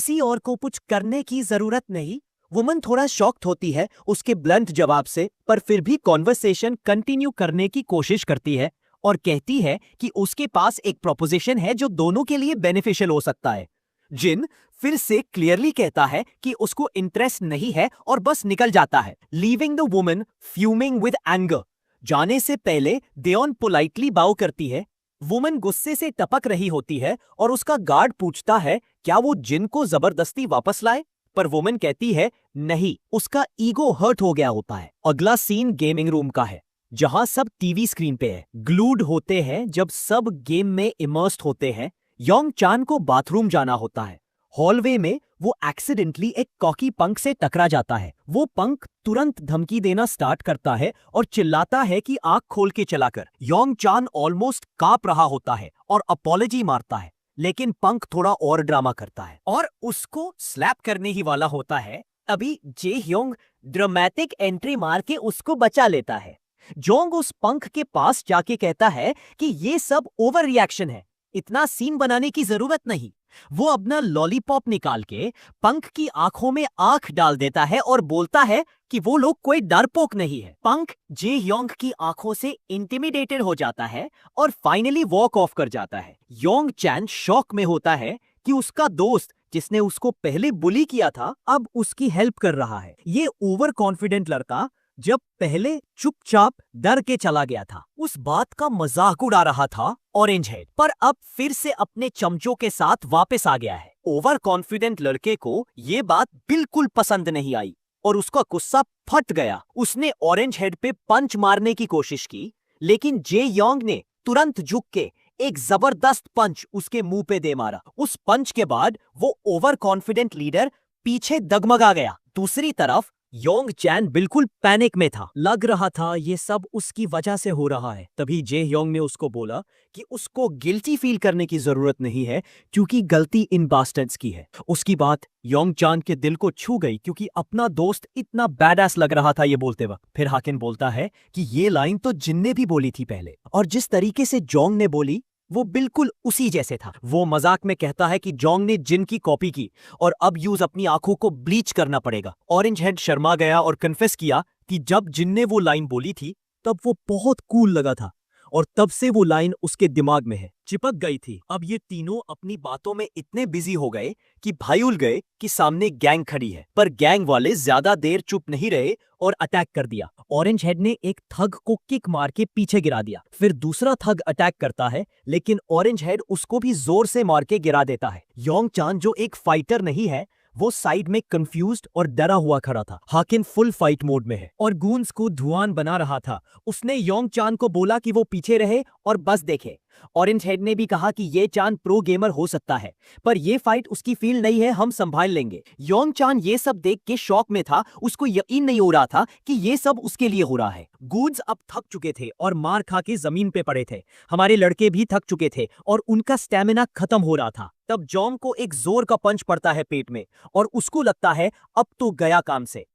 किसी और को कुछ करने की जरूरत नहीं। वुमन थोड़ा शॉक्ड होती है उसके ब्लंट जवाब से, पर फिर भी कॉन्वर्सेशन कंटिन्यू करने की कोशिश करती है और कहती है कि उसके पास एक प्रोपोजिशन है जो दोनों के लिए बेनिफिशियल हो सकता है। जिन फिर से क्लियरली कहता है कि उसको इंटरेस्ट नहीं है और बस निकल जाता है, leaving the woman fuming with anger. जाने से पहले देओन पोलाइटली बाउ करती है। वुमन गुस्से से टपक रही होती है और उसका गार्ड पूछता है क्या वो जिन को जबरदस्ती वापस लाए, पर वुमन कहती है नहीं, उसका ईगो हर्ट हो गया होता है। अगला सीन गेमिंग रूम का है जहां सब टीवी स्क्रीन पे है, ग्लूड होते हैं। जब सब गेम में इमर्स्ड होते हैं, योंग चान को बाथरूम जाना होता है। हॉलवे में वो एक्सीडेंटली एक कॉकी पंक से टकरा जाता है। वो पंक तुरंत धमकी देना स्टार्ट करता है और चिल्लाता है कि आंख खोल के चला कर। योंग चान ऑलमोस्ट कांप रहा होता है और अपॉलॉजी मारता है, लेकिन पंक थोड़ा और ड्रामा करता है और उसको स्लैप करने ही वाला होता है। अभी जे ह्योंग ड्रामेटिक एंट्री मार के उसको बचा लेता है। जोंग उस पंक के पास जाके कहता है कि ये सब ओवर रिएक्शन है, इतना सीन बनाने की जरूरत नहीं। वो अपना लॉलीपॉप निकाल के पंक की आंखों में आंख डाल देता है और बोलता है कि वो लोग कोई डरपोक नहीं है। पंक जे योंग की आंखों से इंटिमिडेटेड हो जाता है और फाइनली वॉक ऑफ कर जाता है। योंग चैन शॉक में होता है कि उसका दोस्त जिसने उसको पहले बुली किया था अब उसकी हेल्प कर रहा है। ये ओवर कॉन्फिडेंट लड़का जब पहले चुपचाप डर के चला गया था, उस बात का मजाक उड़ा रहा था ऑरेंज हेड, पर अब फिर से अपने चमचों के साथ वापस आ गया है। ओवर कॉन्फिडेंट लड़के को ये बात बिल्कुल पसंद नहीं आई और उसका गुस्सा फट गया। उसने ऑरेंज हेड पे पंच मारने की कोशिश की, लेकिन जे योंग ने तुरंत झुक के एक जबरदस्त पंच उसके मुंह पे दे मारा। उस पंच के बाद वो ओवर कॉन्फिडेंट लीडर पीछे डगमगा गया। दूसरी तरफ योंग चैन बिल्कुल पैनिक में था, लग रहा था ये सब उसकी वजह से हो रहा है। तभी जे योंग ने उसको बोला कि उसको गिल्टी फील करने की जरूरत नहीं है क्योंकि गलती इन बास्टर्ड्स की है। उसकी बात योंग चान के दिल को छू गई क्योंकि अपना दोस्त इतना बैडएस लग रहा था ये बोलते वक्त। फिर हाकिन बोलता है कि ये लाइन तो जिन ने भी बोली थी पहले, और जिस तरीके से जोंग ने बोली वो बिल्कुल उसी जैसे था। वो मजाक में कहता है कि जोंग ने जिन की कॉपी की और अब यूज अपनी आंखों को ब्लीच करना पड़ेगा। ऑरेंज हेड शर्मा गया और कन्फेस किया कि जब जिन ने वो लाइन बोली थी तब वो बहुत कूल लगा था और तब से वो लाइन उसके दिमाग में है, चिपक गई थी। अब ये तीनों अपनी बातों में इतने बिजी हो गए कि भूल गए कि सामने गैंग खड़ी है, पर गैंग वाले ज्यादा देर चुप नहीं रहे और अटैक कर दिया। ऑरेंज हेड ने एक थग को किक मार के पीछे गिरा दिया। फिर दूसरा थग अटैक करता है, लेकिन ऑरेंज हेड उसको भी जोर से मार के गिरा देता है। योंग चान जो एक फाइटर नहीं है, वो साइड में कंफ्यूज्ड और डरा हुआ खड़ा था। हाकिन फुल फाइट मोड में है और गूंस को धुआं बना रहा था। उसने योंग चान को बोला कि वो पीछे रहे और बस देखे। ऑरेंज हेड ने भी कहा कि ये चान प्रो गेमर हो सकता है, पर ये फाइट उसकी फील्ड नहीं है, हम संभाल लेंगे। योंग चान ये सब देख के शॉक में था, उसको यकीन नहीं हो रहा था कि ये सब उसके लिए हो रहा है। गूंस अब थक चुके थे और मार खा के जमीन पे पड़े थे। हमारे लड़के भी थक चुके थे और उनका स्टेमिना खत्म हो रहा था। तब जोंग को एक जोर का पंच पड़ता है पेट में और उसको लगता है अब तो गया काम से।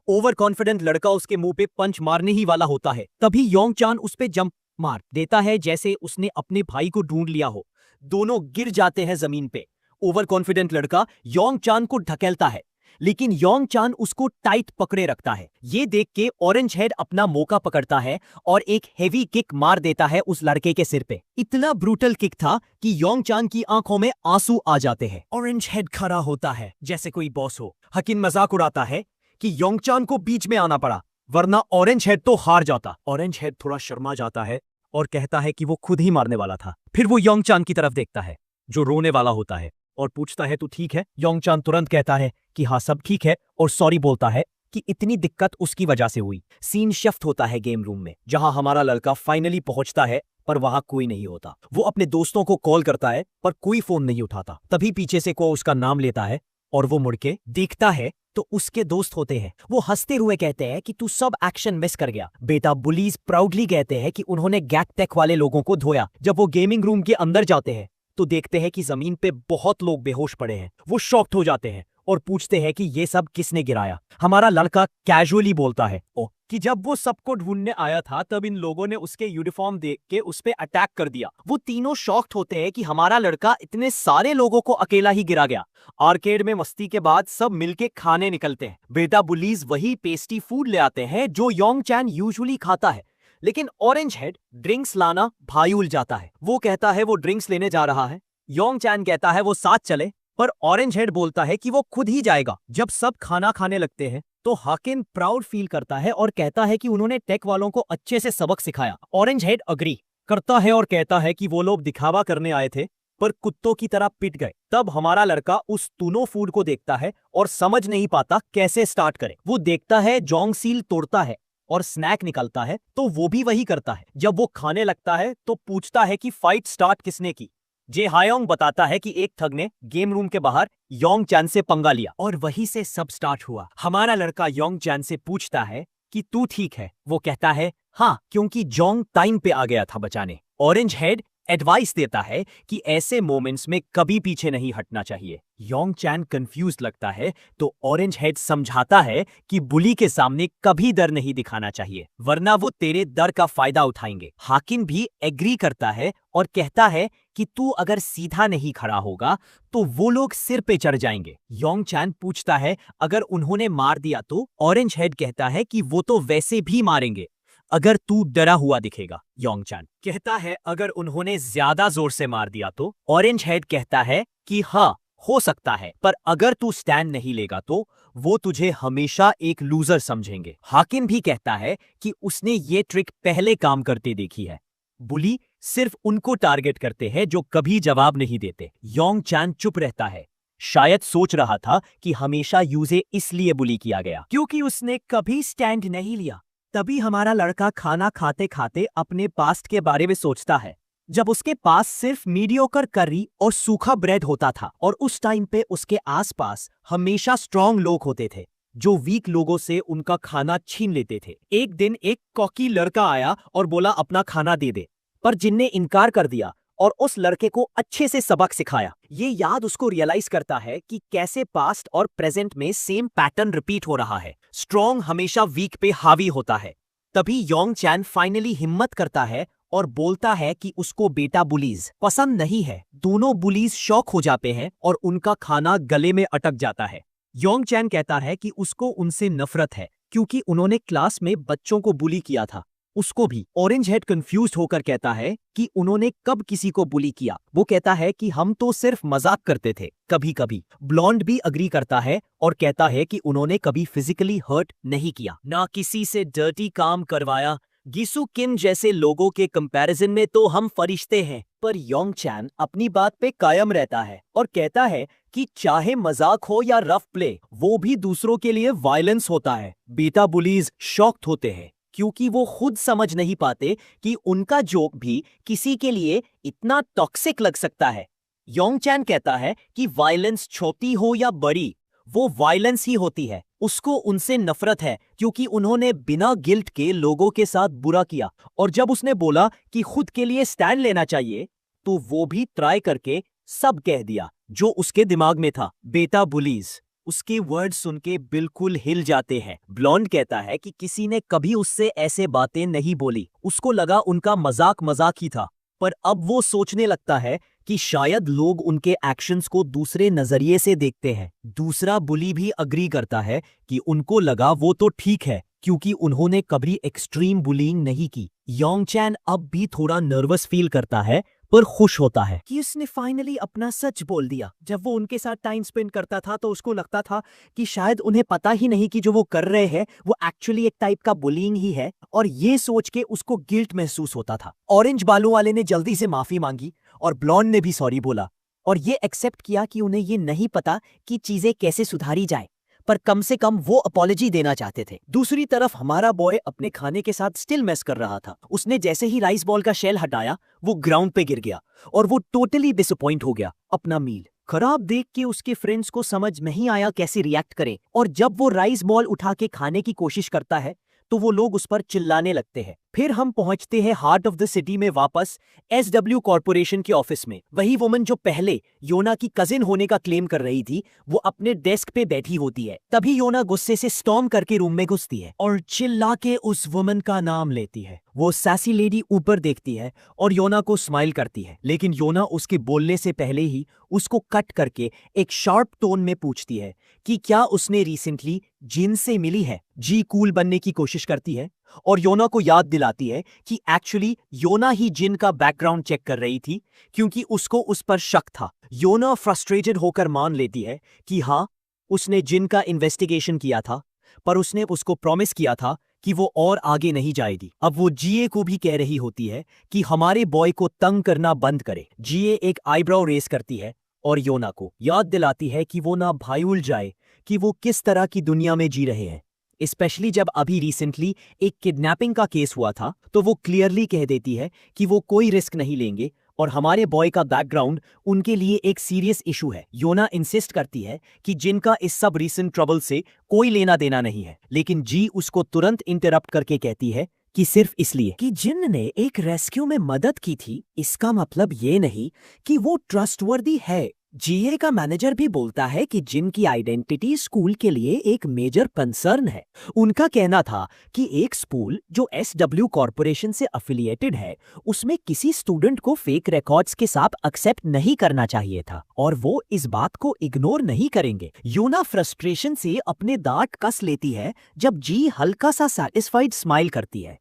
ओवर कॉन्फिडेंट लड़का उसके मुंह पे पंच मारने ही वाला होता है, तभी योंग चान उस पे जंप मार देता है जैसे उसने अपने भाई को ढूंढ लिया हो। दोनों गिर जाते हैं जमीन पे। ओवर कॉन्फिडेंट लड़का योंग चान को ढकेलता है, लेकिन योंग चान उसको टाइट पकड़े रखता है। ये देख के ऑरेंज हेड अपना मौका पकड़ता है और एक हेवी किक मार देता है उस लड़के के सिर पे। इतना ब्रूटल किक था कि योंग चान की आंखों में आंसू आ जाते हैं। ऑरेंज हेड खड़ा होता है जैसे कोई बॉस हो। हकिन मजाक उड़ाता है कि योंग चान को बीच में आना पड़ा, वरना ऑरेंज हेड तो हार जाता। ऑरेंज हेड थोड़ा शर्मा जाता है और कहता है कि वो खुद ही मारने वाला था। फिर वो योंग चान की तरफ देखता है जो रोने वाला होता है और पूछता है तू ठीक है? योंग चान तुरंत कहता है कि हाँ सब ठीक है और सॉरी बोलता है कि इतनी दिक्कत उसकी वजह से हुई। सीन शिफ्ट होता है गेम रूम में, जहां हमारा लड़का फाइनली पहुंचता है, पर वहां कोई नहीं होता। वो अपने दोस्तों को कॉल करता है पर कोई फोन नहीं उठाता। तभी पीछे से कोई उसका नाम लेता है और वो मुड़ के देखता है तो उसके दोस्त होते हैं। वो हंसते हुए कहते हैं कि तू सब एक्शन मिस कर गया बेटा। बुलीज प्राउडली कहते हैं कि उन्होंने गैक टेक वाले लोगों को धोया। जब वो गेमिंग रूम के अंदर जाते हैं तो देखते हैं कि जमीन पे बहुत लोग बेहोश पड़े हैं। वो शॉक्ड हो जाते हैं और पूछते हैं कि ये सब किसने गिराया। हमारा लड़का कैजुअली बोलता है, ओ कि जब वो सबको ढूंढने आया था तब इन लोगों ने उसके यूनिफॉर्म देख के उस पे अटैक कर दिया। वो तीनों शॉक्ड होते हैं कि हमारा लड़का इतने सारे लोगों को अकेला ही गिरा गया। आर्केड में मस्ती के बाद सब मिलके खाने निकलते हैं। बेटा बुलीज वही पेस्टी फूड ले आते हैं जो योंग चैन यूजुअली खाता है, लेकिन ऑरेंज हेड ड्रिंक्स लाना भाई जाता है। वो कहता है वो ड्रिंक्स लेने जा रहा है। योंग चैन कहता है वो साथ चले, पर ऑरेंज हेड बोलता है कि वो खुद ही जाएगा। जब सब खाना खाने लगते हैं तो हाकिन प्राउड फील करता है और कहता है कि उन्होंने टेक वालों को अच्छे से सबक सिखाया। ऑरेंज हेड अग्री करता है और कहता है कि वो लोग दिखावा करने आए थे पर कुत्तों की तरह पिट गए। तब हमारा लड़का उस तूनो फूड को देखता है और समझ नहीं पाता कैसे स्टार्ट करे। वो देखता है जोंग सील तोड़ता है और स्नैक निकलता है तो वो भी वही करता है। जब वो खाने लगता है तो पूछता है कि फाइट स्टार्ट किसने की। जे हायोंग बताता है कि एक ठग ने गेम रूम के बाहर योंग चैन से पंगा लिया और वहीं से सब स्टार्ट हुआ। हमारा लड़का योंग चैन से पूछता है कि तू ठीक है। वो कहता है हाँ, क्योंकि जोंग टाइम पे आ गया था बचाने। ऑरेंज हेड एडवाइस देता है कि ऐसे मोमेंट्स में कभी पीछे नहीं हटना चाहिए। योंग चैन कंफ्यूज लगता है तो ऑरेंज हेड समझाता है कि बुली के सामने कभी डर नहीं दिखाना चाहिए, वरना वो तेरे डर का फायदा उठाएंगे। हाकिन भी एग्री करता है और कहता है कि तू अगर सीधा नहीं खड़ा होगा तो वो लोग सिर पे चढ़ जाएंगे। योंग चैन पूछता है अगर उन्होंने मार दिया तो। ऑरेंज हेड कहता है कि वो तो वैसे भी मारेंगे अगर तू डरा हुआ दिखेगा। योंग चैन कहता है अगर उन्होंने ज्यादा जोर से मार दिया तो। ऑरेंज हेड कहता है कि हाँ, हो सकता है, पर अगर तू स्टैंड नहीं लेगा तो वो तुझे हमेशा एक लूजर समझेंगे। हाकिन भी कहता है कि उसने ये ट्रिक पहले काम करते देखी है। बुली सिर्फ उनको टारगेट करते हैं जो कभी जवाब नहीं देते। योंग चैन चुप रहता है, शायद सोच रहा था कि हमेशा यूजे इसलिए बुली किया गया क्योंकि उसने कभी स्टैंड नहीं लिया। तभी हमारा लड़का खाना खाते खाते अपने पास्ट के बारे में सोचता है, जब उसके पास सिर्फ मीडियोकर करी और सूखा ब्रेड होता था और उस टाइम पे उसके आसपास हमेशा स्ट्रांग लोग होते थे जो वीक लोगों से उनका खाना छीन लेते थे। एक दिन एक कॉकी लड़का आया और बोला अपना खाना दे दे, पर जिन ने इनकार कर दिया और उस लड़के को अच्छे से सबक सिखाया। ये याद उसको रियलाइज करता है कि कैसे पास्ट और प्रेजेंट में सेम पैटर्न रिपीट हो रहा है। स्ट्रॉन्ग हमेशा वीक पे हावी होता है। तभी योंग चैन फाइनली हिम्मत करता है और बोलता है कि उसको बेटा बुलीज पसंद नहीं है। दोनों बुलीज शॉक हो जाते हैं और उनका खाना गले में अटक जाता है। योंग चैन कहता है कि उसको उनसे नफरत है क्योंकि उन्होंने क्लास में बच्चों को बुली किया था। उसको भी। ऑरेंज हेड कंफ्यूज होकर कहता है कि उन्होंने कब किसी को बुली किया। वो कहता है कि हम तो सिर्फ मजाक करते थे कभी कभी। ब्लॉन्ड भी अग्री करता है और कहता है कि उन्होंने कभी फिजिकली हर्ट नहीं किया, ना किसी से डर्टी काम करवाया। गिसु किम जैसे लोगों के कंपैरिजन में तो हम फरिश्ते हैं। पर योंग चैन अपनी बात पे कायम रहता है और कहता है कि चाहे मजाक हो या रफ प्ले, वो भी दूसरों के लिए वायलेंस होता है। बेटा बुलीज शॉक्ड होते हैं क्योंकि वो खुद समझ नहीं पाते कि उनका जोक भी किसी के लिए इतना टॉक्सिक लग सकता है। योंग चैन कहता है कि वायलेंस छोटी हो या बड़ी, वो वायलेंस ही होती है। उसको उनसे नफरत है क्योंकि उन्होंने बिना गिल्ट के लोगों के साथ बुरा किया। और जब उसने बोला कि खुद के लिए स्टैंड लेना चाहिए तो वो भी ट्राई करके सब कह दिया जो उसके दिमाग में था। बेटा बुलीज उसके वर्ड सुन के बिल्कुल हिल जाते हैं। ब्लॉन्ड कहता है कि किसी ने कभी उससे ऐसे बातें नहीं बोली, उसको लगा उनका मजाक मजाक ही था। पर अब वो सोचने लगता है कि शायद लोग उनके एक्शंस को दूसरे नजरिए से देखते हैं। दूसरा बुली भी अग्री करता है कि उनको लगा वो तो ठीक है क्योंकि उन्होंने कभी एक्सट्रीम बुलिंग नहीं की। योंग चैन अब भी थोड़ा नर्वस फील करता है पर खुश होता है कि उसने फाइनली अपना सच बोल दिया। जब वो उनके साथ टाइम स्पेंड करता था तो उसको लगता था कि शायद उन्हें पता ही नहीं कि जो वो कर रहे हैं वो एक्चुअली एक टाइप का बुलिंग ही है, और ये सोच के उसको गिल्ट महसूस होता था। ऑरेंज बालों वाले ने जल्दी से माफी मांगी और ब्लॉन्ड ने भी सॉरी बोला और ये एक्सेप्ट किया कि उन्हें ये नहीं पता कि चीजें कैसे सुधारी जाए, पर कम से कम वो अपॉलॉजी देना चाहते थे। दूसरी तरफ हमारा बॉय अपने खाने के साथ स्टिल मेस कर रहा था। उसने जैसे ही राइस बॉल का शेल हटाया वो ग्राउंड पे गिर गया और वो टोटली डिसअपॉइंट हो गया। अपना मील खराब देख के उसके फ्रेंड्स को समझ नहीं आया कैसे रिएक्ट करें, और जब वो राइस बॉल उठा के खाने की कोशिश करता है तो वो लोग उस पर चिल्लाने लगते हैं। फिर हम पहुंचते हैं हार्ट ऑफ द सिटी में वापस एसडब्ल्यू कॉर्पोरेशन के ऑफिस में। वही वुमन जो पहले योना की कजिन होने का क्लेम कर रही थी, वो अपने डेस्क पे बैठी होती है। तभी योना गुस्से से स्टॉर्म करके रूम में घुसती है और चिल्ला के उस वुमन का नाम लेती है। वो सैसी लेडी ऊपर देखती है और योना को स्माइल करती है, लेकिन योना उसके बोलने से पहले ही उसको कट करके एक शार्प टोन में पूछती है कि क्या उसने रिसेंटली जिन से मिली है। जी कूल बनने की कोशिश करती है और योना को याद दिलाती है कि एक्चुअली योना ही जिन का बैकग्राउंड चेक कर रही थी, क्योंकि उसको उस पर शक था। योना फ्रस्ट्रेटेड होकर मान लेती है कि हाँ, उसने जिन का इन्वेस्टिगेशन किया था, पर उसने उसको प्रॉमिस किया था कि वो और आगे नहीं जाएगी। अब वो जीए को भी कह रही होती है कि हमारे बॉय को तंग करना बंद करे। जीए एक आईब्रो रेस करती है और योना को याद दिलाती है कि वो ना भूल जाए कि वो किस तरह की दुनिया में जी रहे हैं। स्पेशली जब अभी रिसेंटली एक किडनैपिंग का केस हुआ था, तो वो क्लियरली कह देती है कि वो कोई रिस्क नहीं लेंगे और हमारे बॉय का बैकग्राउंड उनके लिए एक सीरियस इशू है। योना इंसिस्ट करती है कि जिनका इस सब रीसेंट ट्रबल से कोई लेना देना नहीं है, लेकिन जी उसको तुरंत इंटरप्ट करके कहती है कि सिर्फ इसलिए कि जिन ने एक रेस्क्यू में मदद की थी, इसका मतलब ये नहीं कि वो ट्रस्टवर्दी है। जीए का मैनेजर भी बोलता है कि जिन की आइडेंटिटी स्कूल के लिए एक मेजर कंसर्न है। उनका कहना था कि एक स्कूल जो एसडब्ल्यू कॉर्पोरेशन से अफिलिएटेड है, उसमें किसी स्टूडेंट को फेक रिकॉर्ड्स के साथ एक्सेप्ट नहीं करना चाहिए था और वो इस बात को इग्नोर नहीं करेंगे। योना फ्रस्ट्रेशन से अपने दांत कस लेती है जब जी हल्का सा सैटिस्फाइड स्माइल करती है।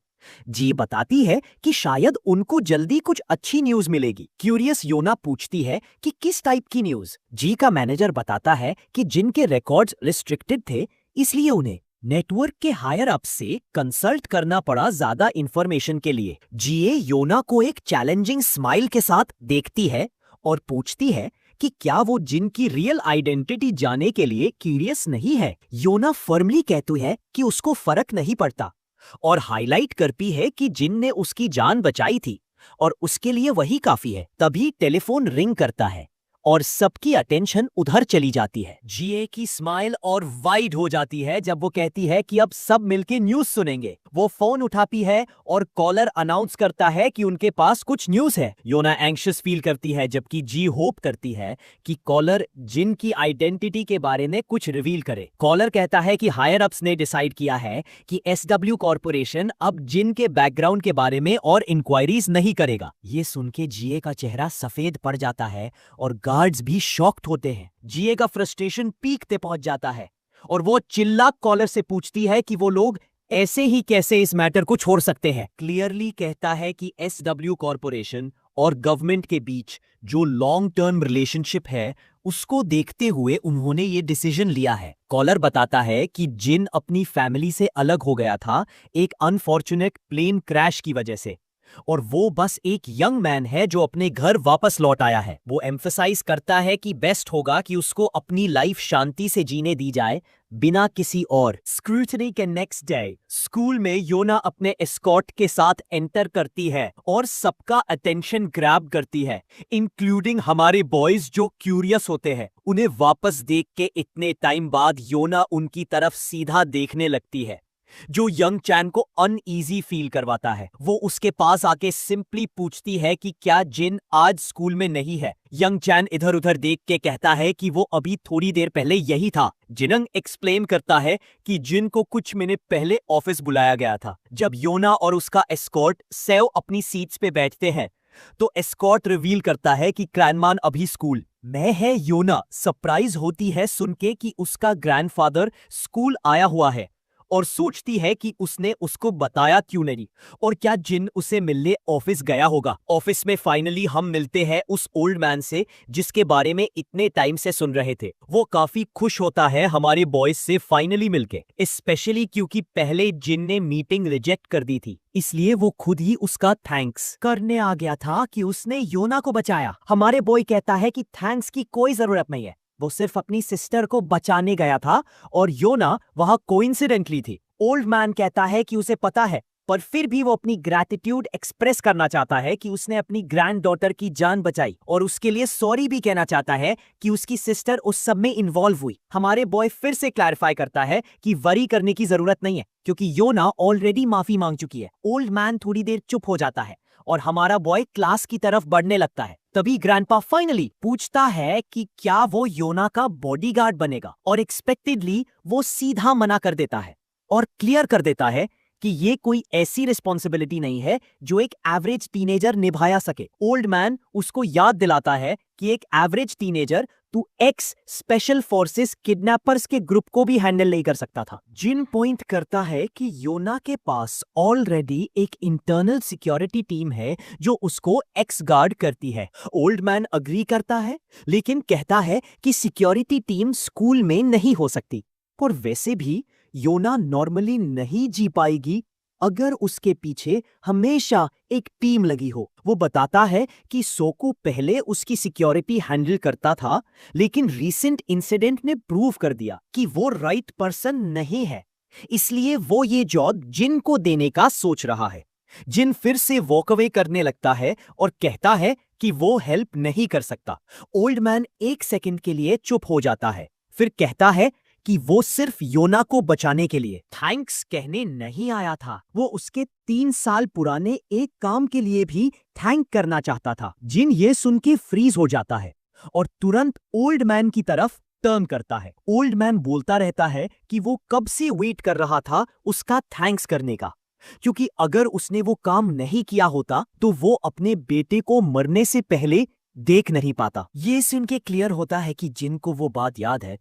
जी बताती है कि शायद उनको जल्दी कुछ अच्छी न्यूज मिलेगी। क्यूरियस योना पूछती है कि किस टाइप की न्यूज। जी का मैनेजर बताता है कि जिनके रिकॉर्ड्स रिस्ट्रिक्टेड थे, इसलिए उन्हें नेटवर्क के हायर अप से कंसल्ट करना पड़ा ज्यादा इंफॉर्मेशन के लिए। जीए योना को एक चैलेंजिंग स्माइल के साथ देखती है और पूछती है कि क्या वो जिन की रियल आइडेंटिटी जानने के लिए क्यूरियस नहीं है। योना फर्मली कहती है कि उसको फर्क नहीं पड़ता और हाईलाइट करती है कि जिन ने उसकी जान बचाई थी और उसके लिए वही काफी है। तभी टेलीफोन रिंग करता है और सबकी अटेंशन उधर चली जाती है। जीए की स्माइल और वाइड हो जाती है जब वो कहती है कि अब सब मिलके न्यूज सुनेंगे। वो फोन उठाती है और कॉलर अनाउंस करता है कि उनके पास कुछ न्यूज है। योना एंग्शियस फील करती है, जबकि जी होप करती है कि कॉलर जिन की आइडेंटिटी के बारे में कुछ रिवील करे। कॉलर कहता है कि हायर अप्स ने डिसाइड किया है कि एसडब्ल्यू कॉर्पोरेशन अब जिन के बैकग्राउंड के बारे में और इंक्वायरीज नहीं करेगा। ये सुन के जीए का चेहरा सफेद पड़ जाता है और गार्ड्स भी शॉक्ड होते हैं। जीए का फ्रस्ट्रेशन पीक पे पहुंच जाता है और वो चिल्ला कॉलर से पूछती है कि वो लोग ऐसे ही कैसे इस मैटर को छोड़ सकते हैं। क्लियरली कहता है कि एसडब्ल्यू कॉर्पोरेशन और गवर्नमेंट के बीच जो लॉन्ग टर्म रिलेशनशिप है, उसको देखते हुए उन्होंने ये डिसीजन लिया है। कॉलर बताता है कि जिन अपनी फैमिली से अलग हो गया था एक अनफॉर्चुनेट प्लेन क्रैश की वजह से, और वो बस एक यंग मैन है जो अपने घर वापस लौट आया है। वो एम्फसाइज करता है कि बेस्ट होगा कि उसको अपनी लाइफ शांति से जीने दी जाए, बिना किसी और स्क्रूटनी के। नेक्स्ट डे स्कूल में योना अपने एस्कॉर्ट के साथ एंटर करती है और सबका अटेंशन ग्रैब करती है, इंक्लूडिंग हमारे बॉयज जो क्यूरियस होते हैं। उन्हें वापस देख के इतने टाइम बाद योना उनकी तरफ सीधा देखने लगती है, जो यंग चैन को अनईजी फील करवाता है। वो उसके पास आके सिंपली पूछती है कि क्या जिन आज स्कूल में नहीं है। यंग चैन इधर उधर देख के कहता है कि वो अभी थोड़ी देर पहले यही था। जिनंग एक्सप्लेन करता है कि जिन को कुछ मिनट पहले ऑफिस बुलाया गया था। जब योना और उसका एस्कॉर्ट सेव अपनी सीट्स पे बैठते हैं, तो एस्कॉर्ट रिवील करता है कि क्रैनमान अभी स्कूल में है। योना सरप्राइज होती है सुन के कि उसका ग्रैंडफादर स्कूल आया हुआ है और सोचती है कि उसने उसको बताया क्यों नहीं, और क्या जिन उसे मिलने ऑफिस गया होगा। ऑफिस में फाइनली हम मिलते हैं उस ओल्ड मैन से जिसके बारे में इतने टाइम से सुन रहे थे। वो काफी खुश होता है हमारे बॉयज से फाइनली मिलके, स्पेशली क्योंकि पहले जिन ने मीटिंग रिजेक्ट कर दी थी, इसलिए वो खुद ही उसका थैंक्स करने आ गया था कि उसने योना को बचाया। हमारे बॉय कहता है कि थैंक्स की कोई जरूरत नहीं है, वो सिर्फ अपनी सिस्टर को बचाने गया था और योना वहां कोइंसिडेंटली थी। ओल्ड मैन कहता है कि उसे पता है पर फिर भी वो अपनी ग्रैटिट्यूड एक्सप्रेस करना चाहता है कि उसने अपनी ग्रैंड डॉटर की जान बचाई, और उसके लिए सॉरी भी कहना चाहता है कि उसकी सिस्टर उस सब में इन्वॉल्व हुई। हमारे बॉय फिर से क्लैरिफाई करता है कि वरी करने की जरूरत नहीं है, क्योंकि योना ऑलरेडी माफी मांग चुकी है। ओल्ड मैन थोड़ी देर चुप हो जाता है और हमारा बॉय क्लास की तरफ बढ़ने लगता है। तभी ग्रैंडपा फाइनली पूछता है कि क्या वो योना का बॉडीगार्ड बनेगा, और एक्सपेक्टेडली वो सीधा मना कर देता है और क्लियर कर देता है कि ये कोई ऐसी रिस्पॉन्सिबिलिटी नहीं है जो एक एवरेज टीनेजर निभाया सके। ओल्ड मैन उसको याद दिलाता है कि एक एवरेज टीनेजर तू एक्स स्पेशल फोर्सेस किडनैपर्स के ग्रुप को भी हैंडल नहीं कर सकता था। जिन पॉइंट करता है कि योना के पास ऑलरेडी एक इंटरनल सिक्योरिटी टीम है जो उसको एक्स गार्ड करती है। ओल्ड मैन अग्री करता है, लेकिन कहता है कि सिक्योरिटी टीम स्कूल में नहीं हो सकती, और वैसे भी योना नॉर्मली नहीं जी पाएगी अगर उसके पीछे हमेशा एक टीम लगी हो। वो बताता है कि सोकू पहले उसकी सिक्योरिटी हैंडल करता था, लेकिन रीसेंट इंसिडेंट ने प्रूव कर दिया कि वो राइट पर्सन नहीं है, इसलिए वो ये जॉब जिन को देने का सोच रहा है। जिन फिर से वॉक अवे करने लगता है और कहता है कि वो हेल्प नहीं कर सकता। ओल्ड मैन एक सेकंड के लिए चुप हो जाता है, फिर कहता है कि वो सिर्फ योना को बचाने के लिए थैंक्स कहने नहीं आया था, वो उसके 3 साल पुराने एक काम के लिए भी थैंक करना चाहता था। जिन ये सुन के फ्रीज हो जाता है और तुरंत ओल्ड मैन की तरफ टर्न करता है। ओल्ड मैन बोलता रहता है कि वो कब से वेट कर रहा था उसका थैंक्स करने का, क्योंकि अगर उसने वो काम नहीं किया होता तो वो अपने बेटे को मरने से पहले देख नहीं पाता। ये सुन के क्लियर होता है कि जिन को वो बात याद है,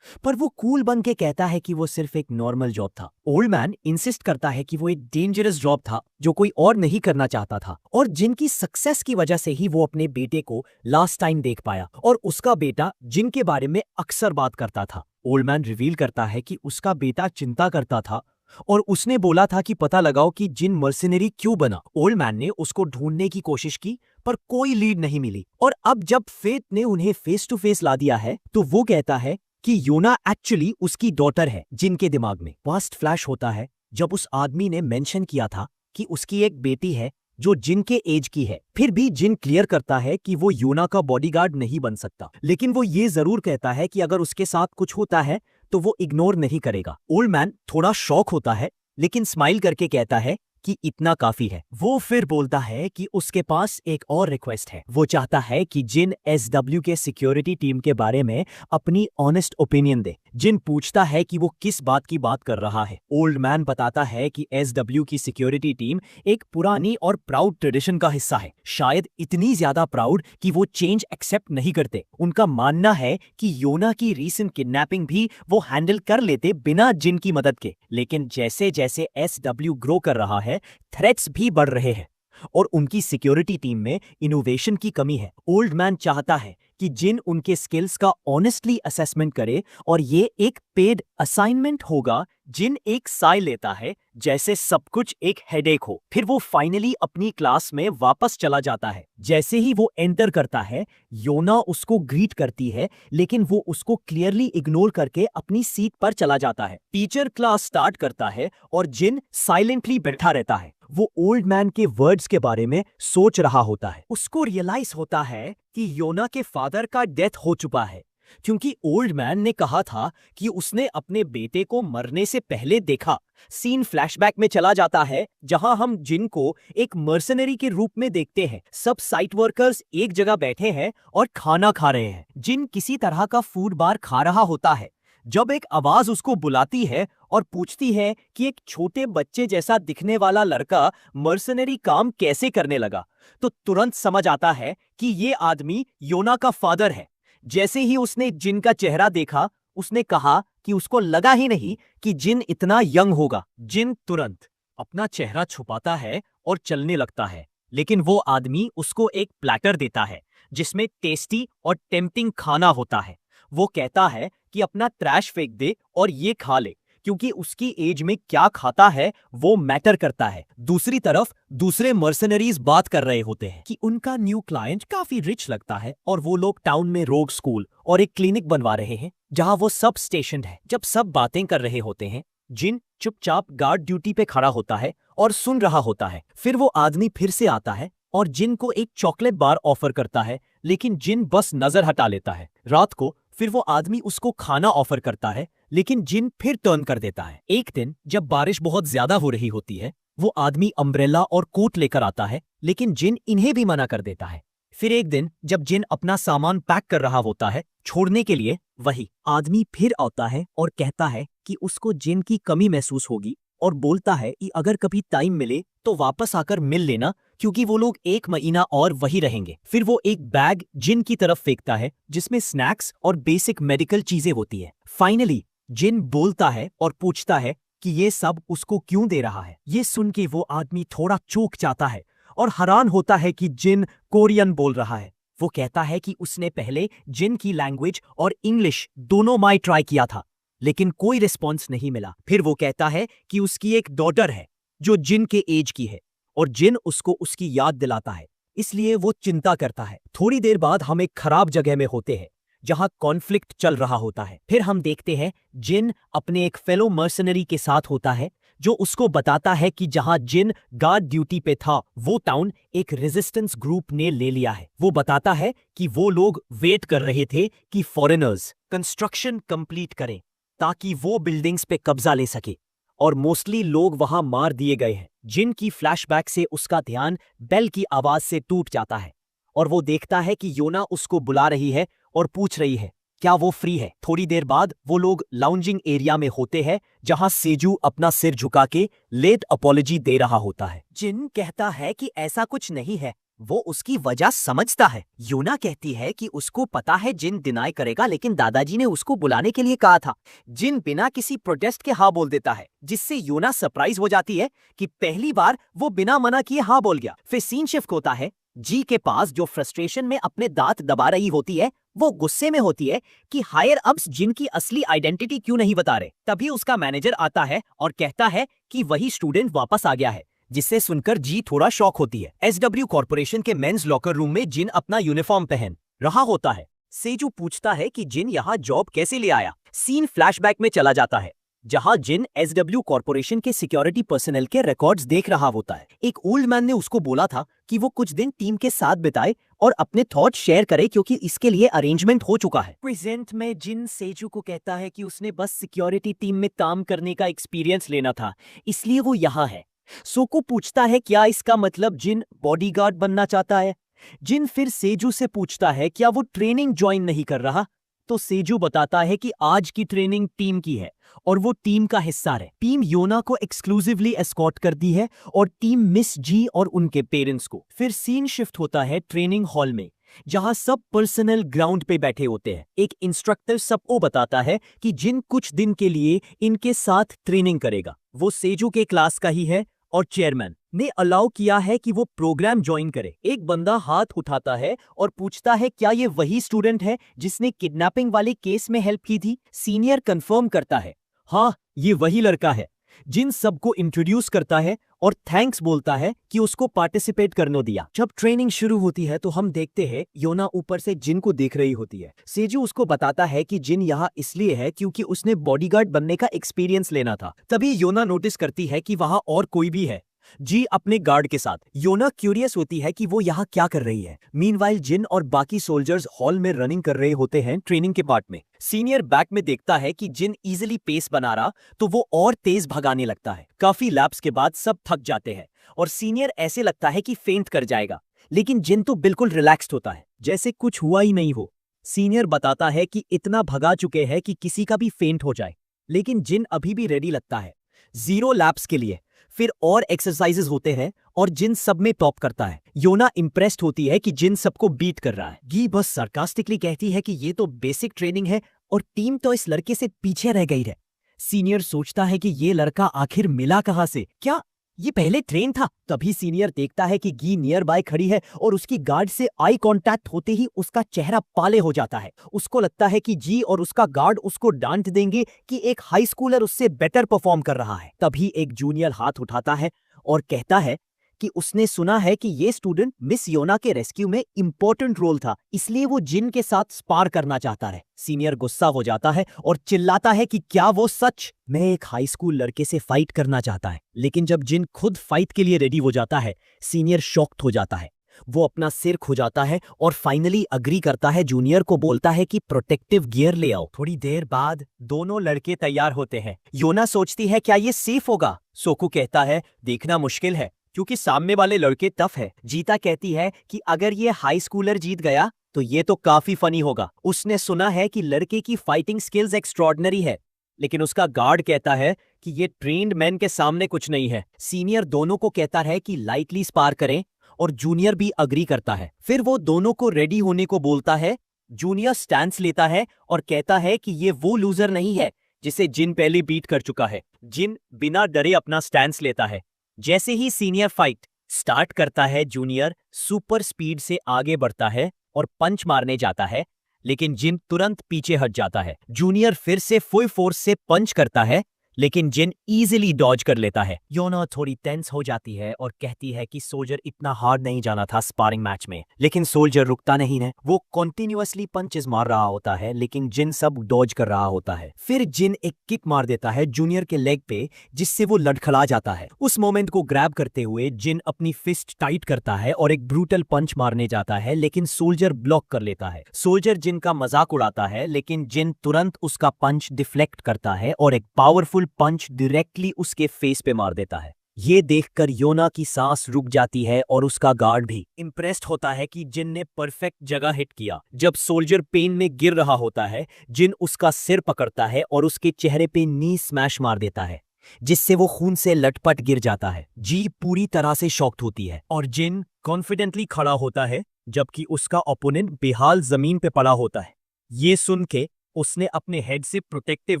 पर वो कूल बन के कहता है कि वो सिर्फ एक नॉर्मल जॉब था। ओल्ड मैन इंसिस्ट करता है कि वो एक डेंजरस जॉब था जो कोई और नहीं करना चाहता था, और जिनकी सक्सेस की वजह से ही वो अपने बेटे को लास्ट टाइम देख पाया, और उसका बेटा जिनके बारे में अक्सर बात करता था। ओल्ड मैन रिवील करता है कि उसका बेटा चिंता करता था और उसने बोला था कि पता लगाओ कि जिन मर्सिनरी क्यों बना। ओल्ड मैन ने उसको ढूंढने की कोशिश की, पर कोई लीड नहीं मिली, और अब जब फेथ ने उन्हें फेस टू फेस ला दिया है तो वो कहता है कि योना एक्चुअली उसकी डॉटर है। जिन के दिमाग में पास्ट फ्लैश होता है जब उस आदमी ने मेंशन किया था कि उसकी एक बेटी है जो जिन के एज की है। फिर भी जिन क्लियर करता है कि वो योना का बॉडीगार्ड नहीं बन सकता, लेकिन वो ये जरूर कहता है कि अगर उसके साथ कुछ होता है तो वो इग्नोर नहीं करेगा। ओल्ड मैन थोड़ा शॉक होता है, लेकिन स्माइल करके कहता है कि इतना काफी है। वो फिर बोलता है कि उसके पास एक और रिक्वेस्ट है। वो चाहता है कि जिन एसडब्ल्यू के सिक्योरिटी टीम के बारे में अपनी ऑनेस्ट ओपिनियन दे। जिन पूछता है कि वो किस बात की बात कर रहा है। ओल्ड मैन बताता है कि एसडब्ल्यू की सिक्योरिटी टीम एक पुरानी और प्राउड ट्रेडिशन का हिस्सा है, शायद इतनी ज्यादा प्राउड कि वो चेंज एक्सेप्ट नहीं करते। उनका मानना है कि योना की रीसेंट किडनैपिंग भी वो हैंडल कर लेते बिना जिन की मदद के, लेकिन जैसे जैसे एसडब्ल्यू ग्रो कर रहा है थ्रेट्स भी बढ़ रहे हैं और उनकी सिक्योरिटी टीम में इनोवेशन की कमी है। ओल्ड मैन चाहता है कि जिन उनके स्किल्स का ऑनेस्टली असेसमेंट करे, और ये एक पेड असाइनमेंट होगा। जिन एक साय लेता है जैसे सब कुछ एक हेडेक हो। फिर वो फाइनली अपनी क्लास में वापस चला जाता है। जैसे ही वो एंटर करता है योना उसको ग्रीट करती है, लेकिन वो उसको क्लियरली इग्नोर करके अपनी सीट पर चला जाता है। टीचर क्लास स्टार्ट करता है और जिन साइलेंटली बैठा रहता है। वो ओल्ड मैन के वर्ड्स के बारे में सोच रहा होता है। उसको रियलाइज होता है कि योना के फादर का डेथ हो चुका है, क्योंकि ओल्ड मैन ने कहा था कि उसने अपने बेटे को मरने से पहले देखा। सीन फ्लैशबैक में चला जाता है जहां हम जिन को एक मर्सनरी के रूप में देखते हैं। सब साइट वर्कर्स एक जगह बैठे हैं और खाना खा रहे हैं। जिन किसी तरह का फूड बार खा रहा होता है जब एक आवाज उसको बुलाती है और पूछती है कि एक छोटे बच्चे जैसा दिखने वाला लड़का मर्सनरी काम कैसे करने लगा, तो तुरंत समझ आता है कि ये आदमी योना का फादर है। जैसे ही उसने जिन का चेहरा देखा उसने कहा कि उसको लगा ही नहीं कि जिन इतना यंग होगा। जिन तुरंत अपना चेहरा छुपाता है और चलने लगता है, लेकिन वो आदमी उसको एक प्लेटर देता है जिसमें टेस्टी और टेम्पटिंग खाना होता है। वो कहता है कि अपना ट्रैश फेंक दे और ये खा ले, क्योंकि उसकी एज में क्या खाता है वो मैटर करता है। दूसरी तरफ दूसरे मर्सनरीज बात कर रहे होते हैं कि उनका न्यू क्लाइंट काफी रिच लगता है और वो लोग टाउन में रोग स्कूल और एक क्लिनिक बनवा रहे हैं जहां वो सब स्टेशन है। जब सब बातें कर रहे होते हैं जिन चुपचाप गार्ड ड्यूटी पे खड़ा होता है और सुन रहा होता है। फिर वो आदमी फिर से आता है और जिन को एक चॉकलेट बार ऑफर करता है, लेकिन जिन बस नजर हटा लेता है। रात को फिर वो आदमी उसको खाना ऑफर करता है, लेकिन जिन फिर टर्न कर देता है। एक दिन जब बारिश बहुत ज्यादा हो रही होती है, वो आदमी अम्ब्रेला और कोट लेकर आता है, लेकिन जिन इन्हें भी मना कर देता है। फिर एक दिन जब जिन अपना सामान पैक कर रहा होता है छोड़ने के लिए, वही आदमी फिर आता है और कहता है कि उसको जिन की कमी महसूस होगी और बोलता है कि अगर कभी टाइम मिले तो वापस आकर मिल लेना, क्योंकि वो लोग 1 महीना और वही रहेंगे। फिर वो एक बैग जिन की तरफ फेंकता है जिसमें स्नैक्स और बेसिक मेडिकल चीजें होती है। फाइनली जिन बोलता है और पूछता है कि ये सब उसको क्यों दे रहा है। ये सुन के वो आदमी थोड़ा चौंक जाता है और हैरान होता है कि जिन कोरियन बोल रहा है। वो कहता है कि उसने पहले जिन की लैंग्वेज और इंग्लिश दोनों में ट्राई किया था, लेकिन कोई रिस्पॉन्स नहीं मिला। फिर वो कहता है कि उसकी एक डॉटर है जो जिन के एज की है और जिन उसको उसकी याद दिलाता है, इसलिए वो चिंता करता है। थोड़ी देर बाद हम एक खराब जगह में होते हैं जहां कॉन्फ्लिक्ट चल रहा होता है। फिर हम देखते हैं जिन अपने एक फेलो मर्सनरी के साथ होता है जो उसको बताता है कि जहां जिन गार्ड ड्यूटी पे था वो टाउन एक रेजिस्टेंस ग्रुप ने ले लिया है। वो बताता है कि वो लोग वेट कर रहे थे कि फॉरेनर्स कंस्ट्रक्शन कंप्लीट करें ताकि वो बिल्डिंग्स पे कब्जा ले सके, और मोस्टली लोग वहां मार दिए गए हैं। जिन की फ्लैशबैक से उसका ध्यान बेल की आवाज से टूट जाता है और वो देखता है कि योना उसको बुला रही है और पूछ रही है क्या वो फ्री है। थोड़ी देर बाद वो लोग लाउंजिंग एरिया में होते हैं जहां सेजू अपना सिर झुका के लेट अपॉलॉजी दे रहा होता है। जिन कहता है कि ऐसा कुछ नहीं है, वो उसकी वजह समझता है। योना कहती है कि उसको पता है जिन डिनाई करेगा, लेकिन दादाजी ने उसको बुलाने के लिए कहा था। जिन बिना किसी प्रोटेस्ट के हाँ बोल देता है, जिससे योना सरप्राइज हो जाती है कि पहली बार वो बिना मना किए हाँ बोल गया। फिर सीन शिफ्ट होता है जी के पास, जो फ्रस्ट्रेशन में अपने दांत दबा रही होती है। वो गुस्से में होती है कि हायर अप्स जिन की असली आइडेंटिटी क्यों नहीं बता रहे। तभी उसका मैनेजर आता है और कहता है कि वही स्टूडेंट वापस आ गया है, जिससे सुनकर जी थोड़ा शॉक होती है। एसडब्ल्यू कॉर्पोरेशन के मेंस लॉकर रूम में जिन अपना यूनिफॉर्म पहन रहा होता है। सेजू पूछता है कि जिन यहाँ जॉब कैसे ले आया। सीन फ्लैशबैक में चला जाता है जहां जिन एसडब्ल्यू कॉर्पोरेशन के सिक्योरिटी पर्सनल के रिकॉर्ड्स देख रहा होता है। एक ओल्ड मैन ने उसको बोला था कि वो कुछ दिन टीम के साथ बिताए और अपने थॉट शेयर करे, क्योंकि इसके लिए अरेंजमेंट हो चुका है। प्रेजेंट में जिन सेजू को कहता है कि उसने बस सिक्योरिटी टीम में काम करने का एक्सपीरियंस लेना था, इसलिए वो यहाँ है। सोको पूछता है क्या इसका मतलब जिन बॉडीगार्ड बनना चाहता है। जिन फिर सेजू से पूछता है क्या वो ट्रेनिंग ज्वाइन नहीं कर रहा, तो सेजू बताता है कि आज की ट्रेनिंग टीम की है और वो टीम का हिस्सा है। टीम योना को एक्सक्लूसिवली एस्कॉर्ट कर दी है और टीम मिस जी और उनके पेरेंट्स को। फिर सीन शिफ्ट होता है ट्रेनिंग हॉल में जहां सब पर्सनल ग्राउंड पे बैठे होते हैं। एक इंस्ट्रक्टर सबको बताता है कि जिन कुछ दिन के लिए इनके साथ ट्रेनिंग करेगा। वो सेजू के क्लास का ही है और चेयरमैन ने अलाउ किया है कि वो प्रोग्राम ज्वाइन करे। एक बंदा हाथ उठाता है और पूछता है क्या ये वही स्टूडेंट है जिसने किडनैपिंग वाले केस में हेल्प की थी। सीनियर कंफर्म करता है हाँ ये वही लड़का है। जिन सबको इंट्रोड्यूस करता है और थैंक्स बोलता है कि उसको पार्टिसिपेट करने दिया। जब ट्रेनिंग शुरू होती है तो हम देखते हैं योना ऊपर से जिन को देख रही होती है। सेजू उसको बताता है कि जिन यहाँ इसलिए है क्योंकि उसने बॉडीगार्ड बनने का एक्सपीरियंस लेना था। तभी योना नोटिस करती है कि वहां और कोई भी है, जी अपने गार्ड के साथ। योना क्यूरियस होती है कि वो यहाँ क्या कर रही है। मीनवाइल जिन और बाकी सोल्जर्स हॉल में रनिंग कर रहे होते हैं ट्रेनिंग के पार्ट में। सीनियर बैक में देखता है कि जिन इजीली पेस बना रहा तो वो और तेज भगाने लगता है। काफी लैप्स के बाद सब थक जाते हैं और सीनियर ऐसे लगता है कि फेंट कर जाएगा, लेकिन जिन तो बिल्कुल रिलैक्स्ड होता है जैसे कुछ हुआ ही नहीं हो। सीनियर बताता है कि इतना भगा चुके हैं कि किसी का भी फेंट हो जाए, लेकिन जिन अभी भी रेडी लगता है 0 लैप्स के लिए। फिर और एक्सरसाइजेस होते हैं और जिन सब में टॉप करता है। योना इंप्रेस्ड होती है कि जिन सबको बीट कर रहा है। गी बस सार्कास्टिकली कहती है कि ये तो बेसिक ट्रेनिंग है और टीम तो इस लड़के से पीछे रह गई है। सीनियर सोचता है कि ये लड़का आखिर मिला कहां से, क्या ये पहले ट्रेन था। तभी सीनियर देखता है कि गी नियर बाय खड़ी है और उसकी गार्ड से आई कांटेक्ट होते ही उसका चेहरा पाले हो जाता है। उसको लगता है कि जी और उसका गार्ड उसको डांट देंगे कि एक हाई स्कूलर उससे बेटर परफॉर्म कर रहा है। तभी एक जूनियर हाथ उठाता है और कहता है कि उसने सुना है कि ये स्टूडेंट मिस योना के रेस्क्यू में इंपॉर्टेंट रोल था, इसलिए वो जिन के साथ स्पार करना चाहता है। सीनियर गुस्सा हो जाता है और चिल्लाता है कि क्या वो सच में एक हाई स्कूल लड़के से फाइट करना चाहता है। लेकिन जब जिन खुद फाइट के लिए रेडी हो जाता है, सीनियर शॉक्ड हो जाता है। वो अपना सिर खुजाता है और फाइनली अग्री करता है। जूनियर को बोलता है कि प्रोटेक्टिव गियर ले आओ। थोड़ी देर बाद दोनों लड़के तैयार होते हैं। योना सोचती है क्या ये सेफ होगा। सोकू कहता है देखना मुश्किल है क्योंकि सामने वाले लड़के टफ है। जीता कहती है कि अगर ये हाई स्कूलर जीत गया तो ये तो काफी फनी होगा। उसने सुना है कि लड़के की फाइटिंग स्किल्स एक्स्ट्रॉर्डिनरी है, लेकिन उसका गार्ड कहता है कि ये ट्रेन्ड मैन के सामने कुछ नहीं है। सीनियर दोनों को कहता है कि लाइटली स्पार करें और जूनियर भी अग्री करता है। फिर वो दोनों को रेडी होने को बोलता है। जूनियर स्टैंस लेता है और कहता है कि ये वो लूजर नहीं है जिसे जिन पहले बीट कर चुका है। जिन बिना डरे अपना स्टैंस लेता है। जैसे ही सीनियर फाइट स्टार्ट करता है, जूनियर सुपर स्पीड से आगे बढ़ता है और पंच मारने जाता है, लेकिन जिन तुरंत पीछे हट जाता है। जूनियर फिर से फुल फोर्स से पंच करता है, लेकिन जिन इजीली डॉज कर लेता है। योना थोड़ी टेंस हो जाती है और कहती है कि सोल्जर इतना हार्ड नहीं जाना था स्पारिंग मैच में, लेकिन सोल्जर रुकता नहीं है। वो कॉन्टिन्यूअसली पंचेस मार रहा होता है, लेकिन जिन सब डॉज कर रहा होता है। फिर जिन एक किक मार देता है जूनियर के लेग पे, जिससे वो लड़खड़ा जाता है। उस मोमेंट को ग्रैब करते हुए जिन अपनी फिस्ट टाइट करता है और एक ब्रूटल पंच मारने जाता है, लेकिन सोल्जर ब्लॉक कर लेता है। सोल्जर जिन का मजाक उड़ाता है, लेकिन जिन तुरंत उसका पंच डिफ्लेक्ट करता है और एक पावरफुल पंच डायरेक्टली उसके फेस पे मार देता है। ये देखकर योना की सांस रुक जाती है और उसका गार्ड भी इंप्रेस्ड होता है कि जिन ने परफेक्ट जगह हिट किया। जब सोल्जर पेन में गिर रहा होता है, जिन उसका सिर पकड़ता है और उसके चेहरे पे नी स्मैश मार देता है, जिससे वो खून से लटपट गिर जाता है। जी पूरी तरह से शॉक्ड होती है और जिन कॉन्फिडेंटली खड़ा होता है, जबकि उसका ओपोनेंट बेहाल जमीन पे पड़ा होता है। ये सुन के उसने अपने हेड से प्रोटेक्टिव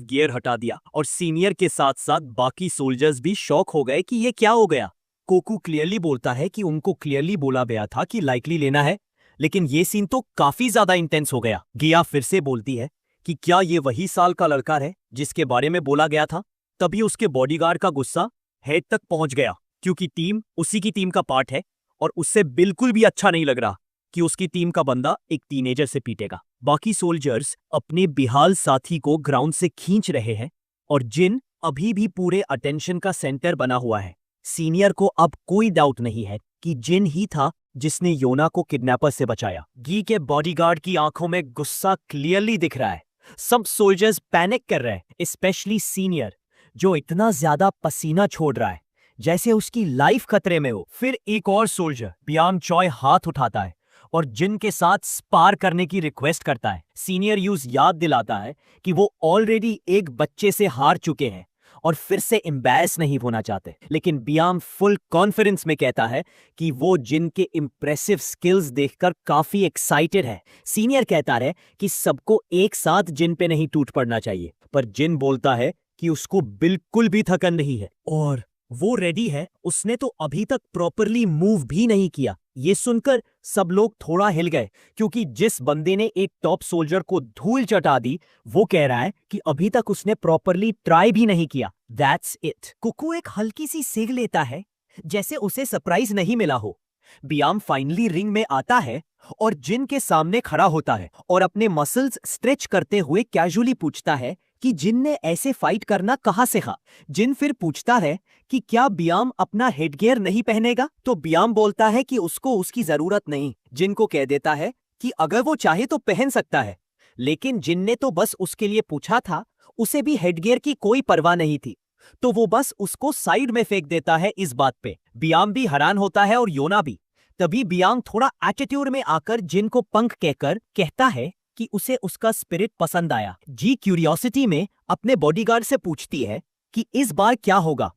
गियर हटा दिया और सीनियर के साथ साथ बाकी सोल्जर्स भी शॉक हो गए कि ये क्या हो गया। कोकू क्लियरली बोलता है कि उनको क्लियरली बोला गया था कि लाइकली लेना है, लेकिन ये सीन तो काफी ज्यादा इंटेंस हो गया। गिया फिर से बोलती है कि क्या ये वही साल का लड़का है जिसके बारे में बोला गया था। तभी उसके बॉडीगार्ड का गुस्सा हेड तक पहुंच गया, क्योंकि टीम उसी की टीम का पार्ट है और उससे बिल्कुल भी अच्छा नहीं लग रहा कि उसकी टीम का बंदा एक टीनेजर से पीटेगा। बाकी सोल्जर्स अपने बेहाल साथी को ग्राउंड से खींच रहे हैं और जिन अभी भी पूरे अटेंशन का सेंटर बना हुआ है। सीनियर को अब कोई डाउट नहीं है कि जिन ही था जिसने योना को किडनैपर से बचाया। गी के बॉडीगार्ड की आंखों में गुस्सा क्लियरली दिख रहा है। सब सोल्जर्स पैनिक कर रहे हैं, स्पेशली सीनियर जो इतना ज्यादा पसीना छोड़ रहा है जैसे उसकी लाइफ खतरे में हो। फिर एक और सोल्जर बियांग चॉय हाथ उठाता है और जिन के साथ स्पार करने की रिक्वेस्ट करता है। सीनियर यूज याद दिलाता है कि वो ऑलरेडी एक बच्चे से हार चुके हैं और फिर से एम्बैरेस नहीं होना चाहते, लेकिन बियांग फुल कॉन्फिडेंस में कहता है कि वो जिन के इंप्रेसिव स्किल्स देखकर काफी एक्साइटेड है। सीनियर कहता है कि सबको एक साथ जिन पे नहीं टूट पड़ना चाहिए, पर जिन बोलता है कि उसको बिल्कुल भी थकन नहीं है और वो रेडी है। उसने तो अभी तक प्रॉपरली मूव भी नहीं किया। ये सुनकर सब लोग थोड़ा हिल गए, क्योंकि जिस बंदे ने एक टॉप सोल्जर को धूल चटा दी, वो कह रहा है कि अभी तक उसने प्रॉपरली ट्राई भी नहीं किया। That's it. कुकू एक हल्की सी सिग लेता है, जैसे उसे सरप्राइज नहीं मिला हो। बियांग फाइनली रिंग में आता है और जिन के सामने खड़ा होता है और अपने मसल्स स्ट्रेच करते हुए कैजुअली पूछता है कि जिन ने ऐसे फाइट करना कहां सीखा। जिन फिर पूछता है कि क्या बियांग अपना हेडगियर नहीं पहनेगा, तो बियांग बोलता है कि उसको उसकी जरूरत नहीं। जिन को कह देता है कि अगर वो चाहे तो पहन सकता है, लेकिन जिन ने तो बस उसके लिए पूछा था, उसे भी हेडगियर की कोई परवाह नहीं थी, तो वो बस उसको साइड में फेंक देता है। इस बात पे बियांग भी हैरान होता है और योना भी। तभी बियांग थोड़ा एटीट्यूड में आकर जिन को पंख कहकर कहता है कि उसे उसका स्पिरिट पसंद आया। जी क्यूरियोसिटी में अपने बॉडीगार्ड से पूछती है कि इस बार क्या होगा।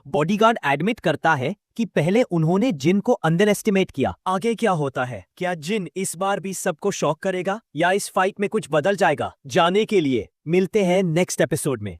बॉडीगार्ड एडमिट करता है कि पहले उन्होंने जिन को अंडर एस्टिमेट किया। आगे क्या होता है? क्या जिन इस बार भी सबको शॉक करेगा या इस फाइट में कुछ बदल जाएगा? जाने के लिए मिलते हैं नेक्स्ट एपिसोड में।